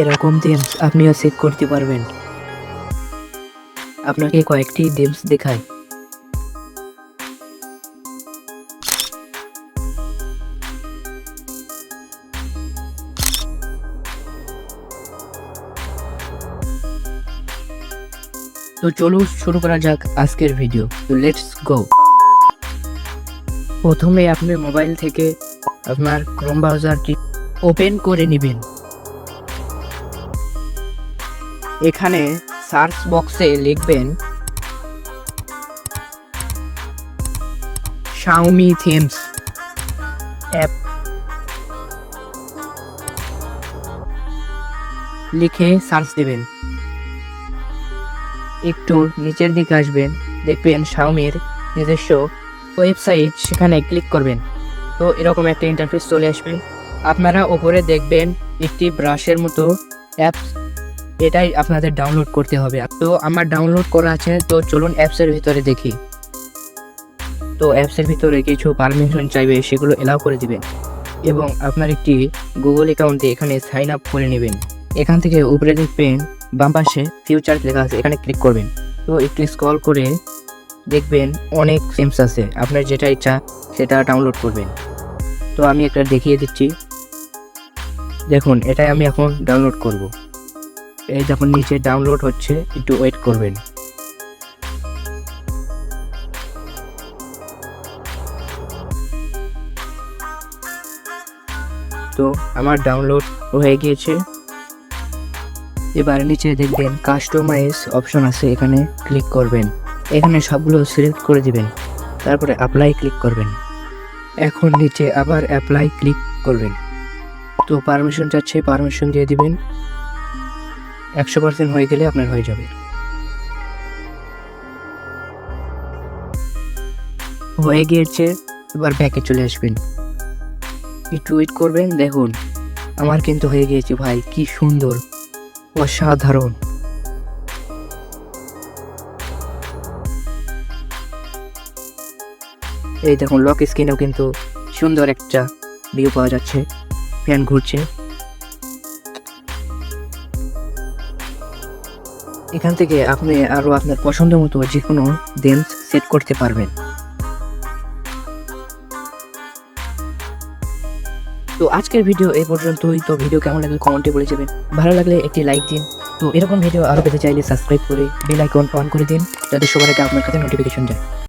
এরকম গেমস আপনিও সেট করতে পারবেন। আপনাকে কয়েকটি গেমস দেখাই। তো চলুন শুরু করা যাক আজকের ভিডিও। তো লেটস গো। প্রথমে আপনার মোবাইল থেকে আপনার ক্রোম ব্রাউজারটি ওপেন করে নেবেন। এখানে সার্চ বক্সে লিখবেন Xiaomi Themes অ্যাপ, লিখে সার্চ দেবেন। একটু নিচের দিকে আসবেন, দেখবেন শাওমির নিজস্ব ওয়েবসাইট, সেখানে ক্লিক করবেন। তো এরকম একটা ইন্টারফেস চলে আসবে। আপনারা ওপরে দেখবেন একটি ব্রাশের মতো অ্যাপস, এটাই আপনাদের ডাউনলোড করতে হবে। তো আমার ডাউনলোড করা আছে, তো চলুন অ্যাপসের ভিতরে দেখি। তো অ্যাপসের ভিতরে কিছু পারমিশন চাইবে, সেগুলো এলাও করে দিবেন এবং আপনার একটি গুগল অ্যাকাউন্টে এখানে সাইন আপ করে নেবেন। এখান থেকে উপরে দেখবেন বাম পাশে ফিউচার লেখা আছে, এখানে ক্লিক করবেন। তো একটু স্ক্রল করে দেখবেন অনেক থিমস আছে, আপনার যেটা ইচ্ছা সেটা ডাউনলোড করবেন। তো আমি একটা দেখিয়ে দিচ্ছি, দেখুন এটাই আমি এখন ডাউনলোড করব। এই যখন নিচে ডাউনলোড হচ্ছে, একটু ওয়েট করবেন। তো আমার ডাউনলোড হয়ে গিয়েছে। এবার নিচে দেখবেন কাস্টমাইজ অপশন আছে, এখানে ক্লিক করবেন। এখানে সবগুলো সিলেক্ট করে দিবেন, তারপরে অ্যাপ্লাই ক্লিক করবেন। এখন নিচে আবার অ্যাপ্লাই ক্লিক করবেন। তো পারমিশন চাচ্ছে, পারমিশন দিয়ে দিবেন। 100% হয়ে গেলে আপনার হয়ে যাবে। হয়ে গিয়েছে, এবার ব্যাকে চলে আসবেন, একটু ওয়েট করবেন। দেখুন আমার কিন্তু হয়ে গিয়েছে। ভাই কি সুন্দর, অসাধারণ। এই দেখুন লক স্ক্রিনেও কিন্তু সুন্দর একটা ভিউ পাওয়া যাচ্ছে, ফ্যান ঘুরছে। এখান থেকে আপনি আরো আপনার পছন্দ মতো যে কোনো গেমস সেট করতে পারবেন। তো আজকের ভিডিও এই পর্যন্তই। তো ভিডিও কেমন লাগলে কমেন্টে বলে যাবেন, ভালো লাগলে একটি লাইক দিন। তো এরকম ভিডিও আরো পেতে চাইলে সাবস্ক্রাইব করে বেল আইকন অন করে দিন, যাতে সবার আগে আপনার কাছে নোটিফিকেশন যায়।